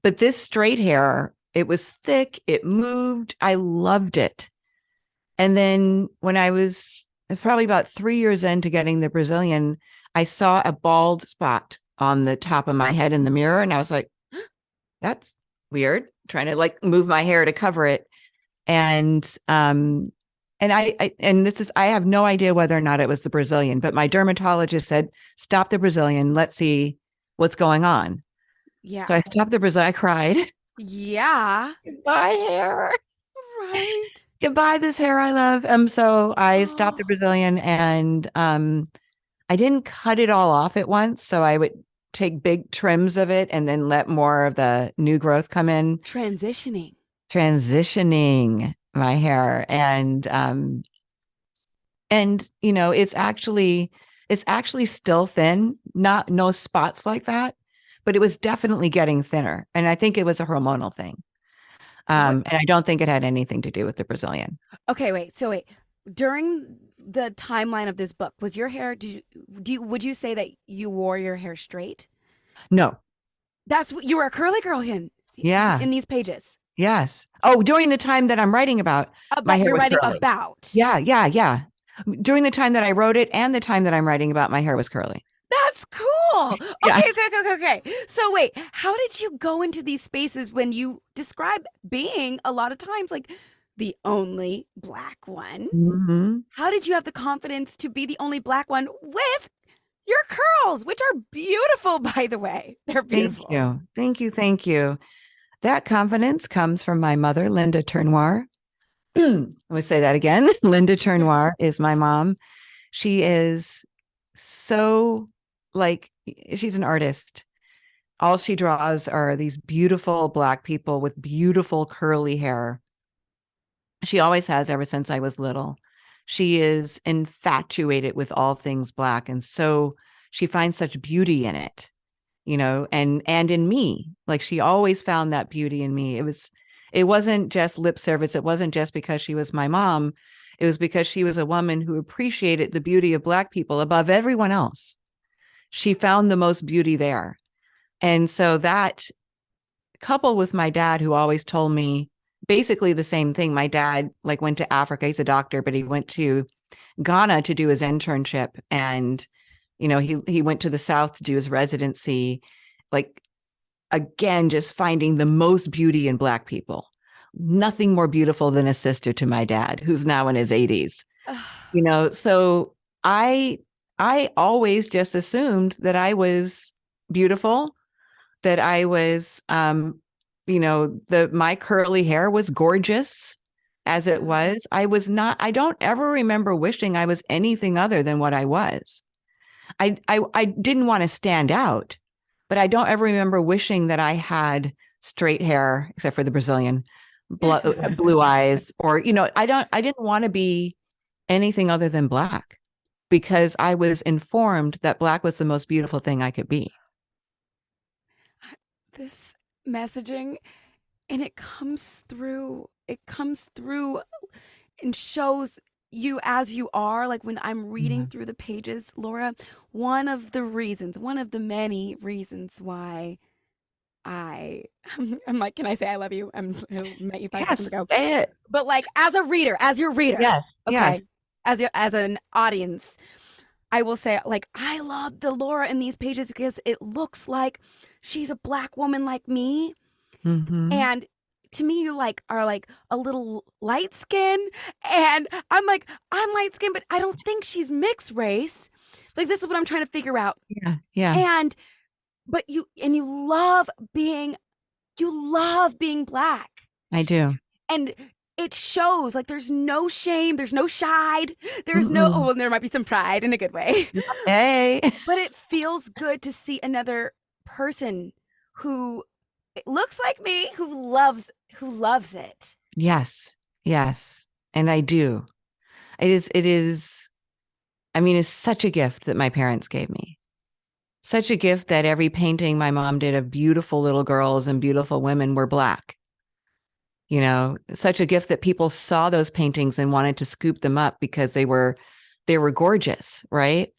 But this straight hair, it was thick, it moved. I loved it. And then when I was probably about 3 years into getting the Brazilian, I saw a bald spot on the top of my head in the mirror. And I was like, "That's weird," trying to like move my hair to cover it. And I have no idea whether or not it was the Brazilian, but my dermatologist said, "Stop the Brazilian. Let's see what's going on." Yeah. So I stopped the Brazilian. I cried. Yeah. Goodbye, hair. Right. Goodbye, this hair I love. So I stopped the Oh, Brazilian, and I didn't cut it all off at once. So I would take big trims of it and then let more of the new growth come in. transitioning. Transitioning my hair. And it's actually still thin, no spots like that, but it was definitely getting thinner. And I think it was a hormonal thing. What? And I don't think it had anything to do with the Brazilian. Okay, wait. So wait. During the timeline of this book, was your hair? Would you say that you wore your hair straight? No. That's what you were a curly girl Yeah. in these pages. Yes. Oh, during the time that I'm writing about, my hair You're was writing curly. about. Yeah, yeah, yeah. During the time that I wrote it and the time that I'm writing about, my hair was curly. That's cool. Yeah. Okay. So wait, how did you go into these spaces when you describe being a lot of times like the only Black one? Mm-hmm. How did you have the confidence to be the only Black one with your curls, which are beautiful, by the way? They're beautiful. Thank you. Thank you. Thank you. That confidence comes from my mother, Linda Turnoir. I'm going to say that again. Linda Turnoir is my mom. She is so she's an artist. All she draws are these beautiful Black people with beautiful curly hair. She always has ever since I was little. She is infatuated with all things Black. And so she finds such beauty in it, and in me. Like she always found that beauty in me. It wasn't just lip service. It wasn't just because she was my mom. It was because she was a woman who appreciated the beauty of Black people above everyone else. She found the most beauty there. And so that, coupled with my dad, who always told me basically the same thing. My dad went to Africa. He's a doctor, but he went to Ghana to do his internship. And, he went to the South to do his residency, again, just finding the most beauty in Black people. nothing more beautiful than a sister to my dad, who's now in his 80s. So I always just assumed that I was beautiful, that I was, my curly hair was gorgeous as it was. I don't ever remember wishing I was anything other than what I was. I didn't want to stand out, but I don't ever remember wishing that I had straight hair, except for the Brazilian, blue eyes, or, I didn't want to be anything other than Black, because I was informed that Black was the most beautiful thing I could be. This messaging, and it comes through and shows you as you are. Like when I'm reading through the pages, Laura, one of the many reasons why I'm like, can I say I love you? I met you 5 seconds ago. Say it. But like as your reader, yes, okay, yes. as an audience, I will say, like, I love the Laura in these pages because it looks like she's a Black woman like me, and to me, you are like a little light skin, and I'm like, I'm light skin, but I don't think she's mixed race. Like, this is what I'm trying to figure out. Yeah. But you love being Black. I do. And it shows. Like, there's no shame, there's no shide, there's there might be some pride in a good way. Hey. But it feels good to see another person who looks like me, who loves it. Yes. And I do. It is, I mean, it's such a gift that my parents gave me. Such a gift that every painting my mom did of beautiful little girls and beautiful women were Black. Such a gift that people saw those paintings and wanted to scoop them up because they were gorgeous, right?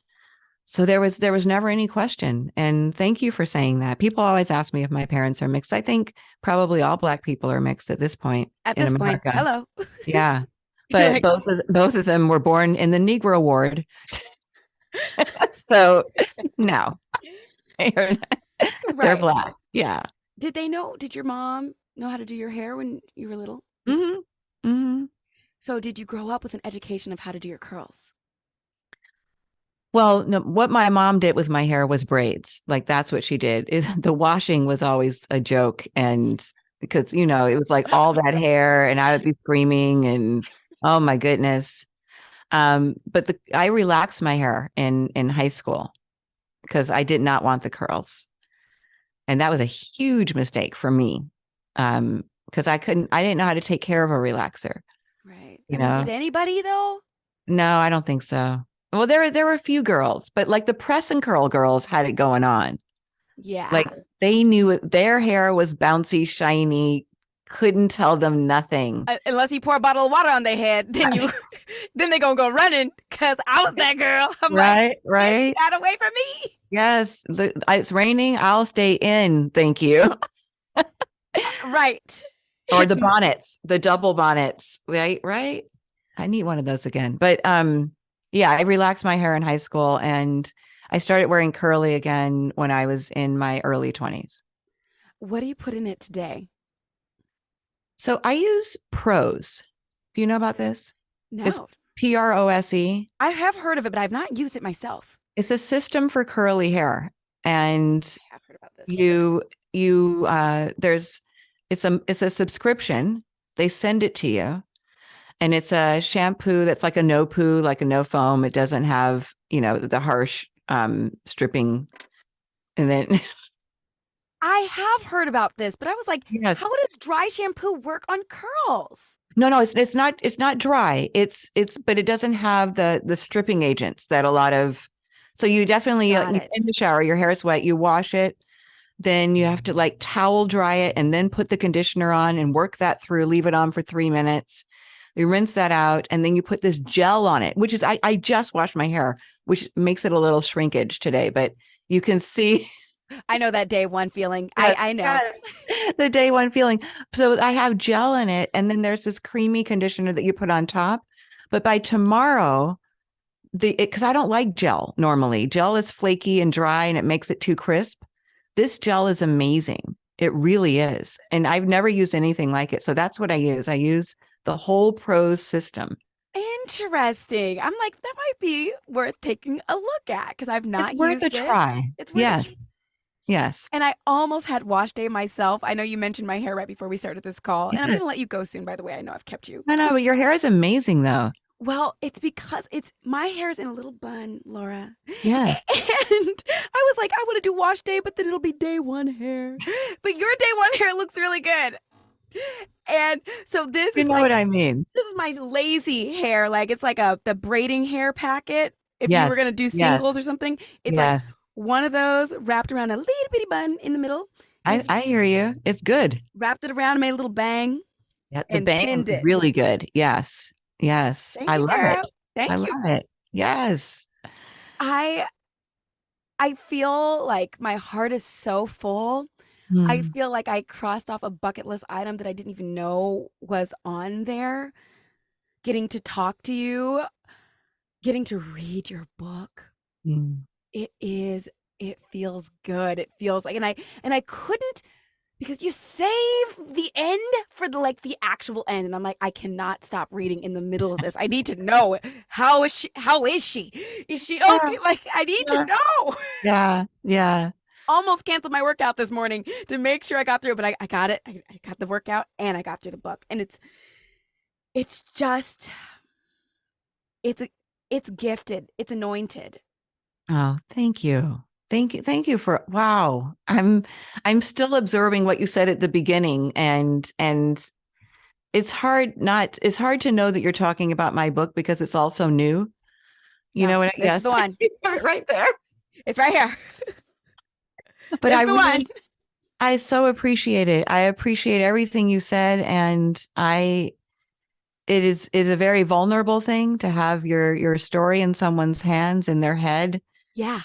So there was never any question. And thank you for saying that. People always ask me if my parents are mixed. I think probably all Black people are mixed at this point. Hello. Yeah. But both of them were born in the Negro ward. So no. They're Black. Yeah. Did your mom know how to do your hair when you were little? So did you grow up with an education of how to do your curls? Well, no, what my mom did with my hair was braids. Like, that's what she did. The washing was always a joke. And because, it was like all that hair and I would be screaming and, oh my goodness. But I relaxed my hair in high school because I did not want the curls. And that was a huge mistake for me. Because I didn't know how to take care of a relaxer. Right. Did anybody though? No, I don't think so. Well, there were a few girls, but like the press and curl girls had it going on. Yeah. Like they knew their hair was bouncy, shiny, couldn't tell them nothing. Unless you pour a bottle of water on their head, then they gonna go running because I was that girl. I'm right. Get that away from me. Yes. It's raining. I'll stay in. Thank you. Right. Or the bonnets, the double bonnets. Right. I need one of those again. But yeah, I relaxed my hair in high school and I started wearing curly again when I was in my early 20s. What do you put in it today? So I use Prose. Do you know about this? No. It's Prose. I have heard of it, but I've not used it myself. It's a system for curly hair. And I have heard about this. It's a subscription. They send it to you. And it's a shampoo that's like a no poo, like a no foam. It doesn't have, the harsh stripping. And then I have heard about this, but I was like, yes. How does dry shampoo work on curls? No, it's not dry. But it doesn't have the stripping agents that a lot of. So you definitely in the shower, your hair is wet, you wash it. Then you have to like towel dry it and then put the conditioner on and work that through, leave it on for 3 minutes. You rinse that out and then you put this gel on it, which is, I just washed my hair, which makes it a little shrinkage today, but you can see. I know that day one feeling. Yes, I know. yes. The day one feeling. So I have gel in it and then there's this creamy conditioner that you put on top. But by tomorrow, because I don't like gel normally. Gel is flaky and dry and it makes it too crisp. This gel is amazing. It really is. And I've never used anything like it. So that's what I use. I use the whole prose system. Interesting. I'm like, that might be worth taking a look at because I've It's not worth a used it. try. It's worth a try. Yes. Yes. And I almost had wash day myself. I know you mentioned my hair right before we started this call, and I'm going to let you go soon, by the way. I know I've kept you. No, but your hair is amazing though. Well, it's because my hair is in a little bun, Laura. Yes. And I was like, I want to do wash day, but then it'll be day one hair. But your day one hair looks really good. And so this You is know like, what I mean? this is my lazy hair. Like it's like the braiding hair packet. If you were Yes. gonna do Yes. singles or something, it's like Yes. one of those wrapped around a little bitty bun in the middle. I hear you. It's good. Wrapped it around and made a little bang Yeah, the and bang pinned is it. really good. Yes. Yes. Thank I you, love girl. it. Thank I you. love it. Yes. I feel like my heart is so full. I Hmm. feel like I crossed off a bucket list item that I didn't even know was on there. Getting to talk to you, getting to read your book. Hmm. It feels good. It feels like, and I couldn't, because you save the end for the actual end. And I'm like, I cannot stop reading in the middle of this. I need to know, how is she? Is she okay? Like, I need to know. Yeah. Yeah. Almost canceled my workout this morning to make sure I got through, but I got it. I got the workout and I got through the book. And it's just, it's gifted. It's anointed. Oh, thank you. Thank you. Thank you for, wow. I'm still absorbing what you said at the beginning, and it's hard to know that you're talking about my book because it's also new. You know what? This is the one. Right there. It's right here. But This is the one. I so appreciate it. I appreciate everything you said, and it is a very vulnerable thing to have your story in someone's hands, in their head. Yeah.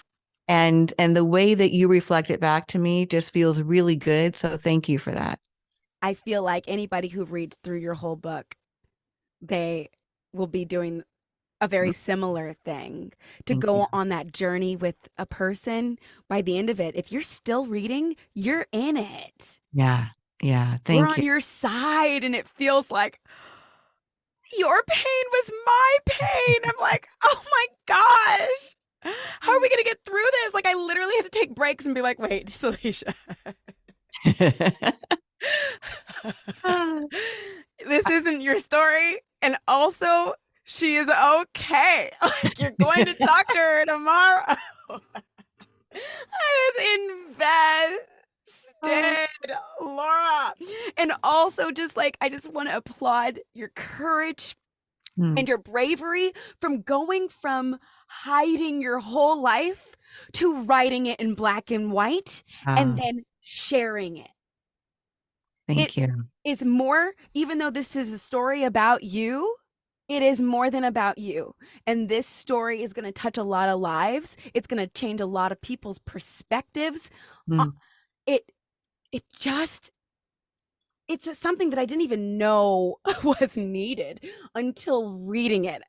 And the way that you reflect it back to me just feels really good. So thank you for that. I feel like anybody who reads through your whole book, they will be doing a very similar thing, to Thank go you. on that journey with a person. By the end of it, if you're still reading, you're in it. Yeah. Yeah. We're Thank on you. your side, and it feels like your pain was my pain. I'm like, oh my gosh, how are we gonna get through this? Like, I literally have to take breaks and be like, wait, Salisha. This isn't your story. And also, she is okay. Like, you're going to talk to her tomorrow. I was invested, Laura. And also, just like, I just want to applaud your courage and your bravery from going from hiding your whole life to writing it in black and white and then sharing it. Thank you. Is more, even though this is a story about you, it is more than about you. And this story is going to touch a lot of lives. It's going to change a lot of people's perspectives. It's something that I didn't even know was needed until reading it.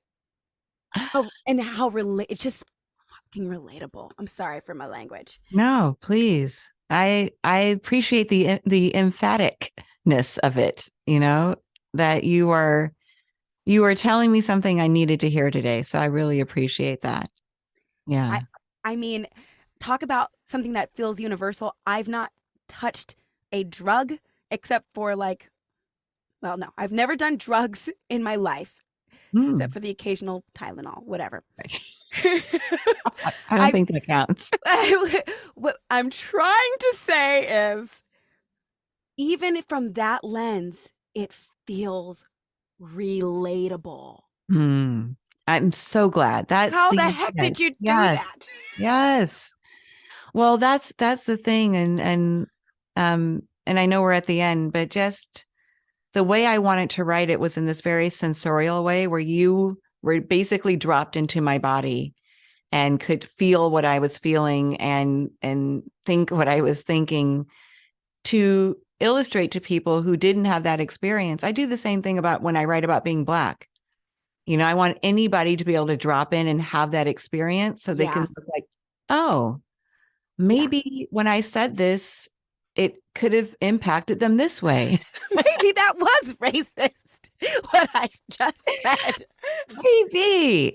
And it's just fucking relatable. I'm sorry for my language. No, please. I appreciate the emphaticness of it, that you are telling me something I needed to hear today. So I really appreciate that. Yeah. I mean, talk about something that feels universal. I've not touched a drug except for no, I've never done drugs in my life except for the occasional Tylenol, whatever. I don't think that counts. What I'm trying to say is, even from that lens, it feels relatable. I'm so glad. How the heck did you do that? Yes. Well, that's the thing. And I know we're at the end, but just the way I wanted to write it was in this very sensorial way where you were basically dropped into my body and could feel what I was feeling and think what I was thinking, to illustrate to people who didn't have that experience. I do the same thing about when I write about being Black. I want anybody to be able to drop in and have that experience so they can look like, oh, maybe when I said this, it could have impacted them this way. Maybe that was racist, what I just said.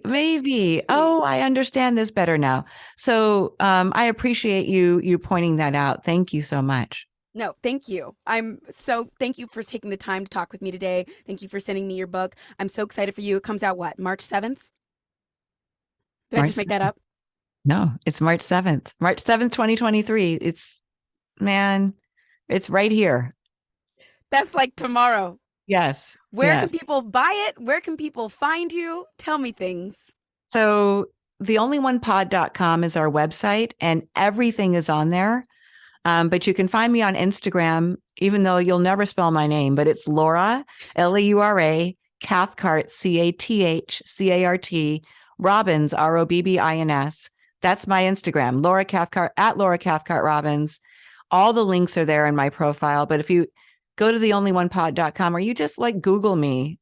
Maybe. Oh, I understand this better now. So I appreciate you pointing that out. Thank you so much. No, thank you. Thank you for taking the time to talk with me today. Thank you for sending me your book. I'm so excited for you. It comes out what, March 7th? Did I just make that up? No, it's March 7th. March 7th, 2023. It's right here. That's like tomorrow. Yes. Where can people buy it? Where can people find you? Tell me things. So theonlyonePod.com is our website and everything is on there. But you can find me on Instagram, even though you'll never spell my name, but it's Laura, Laura, Cathcart, Cathcart, Robbins, Robbins. That's my Instagram, Laura Cathcart, at Laura Cathcart Robbins. All the links are there in my profile. But if you go to theonlyonePod.com or you just like Google me,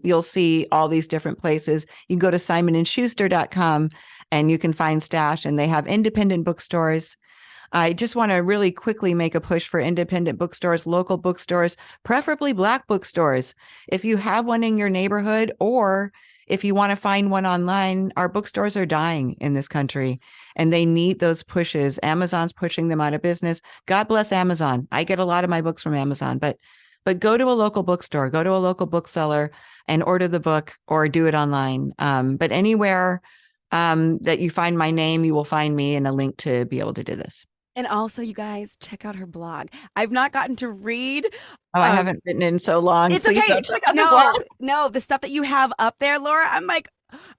you'll see all these different places. You can go to simonandschuster.com and you can find Stash, and they have independent bookstores. I just want to really quickly make a push for independent bookstores, local bookstores, preferably Black bookstores. If you have one in your neighborhood, or if you want to find one online, our bookstores are dying in this country and they need those pushes. Amazon's pushing them out of business. God bless Amazon. I get a lot of my books from Amazon, but go to a local bookstore, go to a local bookseller and order the book or do it online. But anywhere that you find my name, you will find me and a link to be able to do this. And also, you guys, check out her blog. I've not gotten to read. Oh, I haven't written in so long. It's Please okay. check out the blog. No, the stuff that you have up there, Laura, I'm like,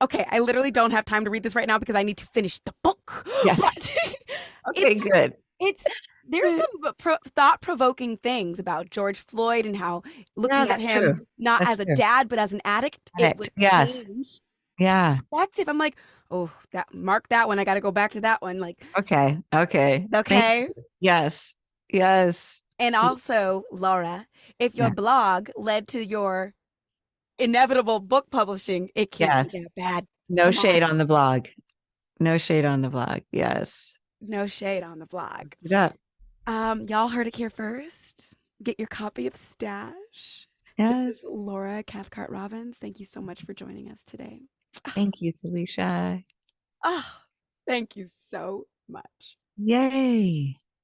okay, I literally don't have time to read this right now because I need to finish the book. Yes. Okay, good. There's some thought-provoking things about George Floyd and how looking at him not as a dad but as an addict. It was change. Yeah. Perspective. I'm like, oh, mark that one. I got to go back to that one. Like, okay. Yes. And also, Laura, if your blog led to your inevitable book publishing, it can't be that bad. No shade on the blog. No shade on the blog. Yes. No shade on the blog. Yeah. Y'all heard it here first. Get your copy of Stash. Yes. This is Laura Cathcart Robbins. Thank you so much for joining us today. Thank you, Salisha. Oh, thank you so much. Yay.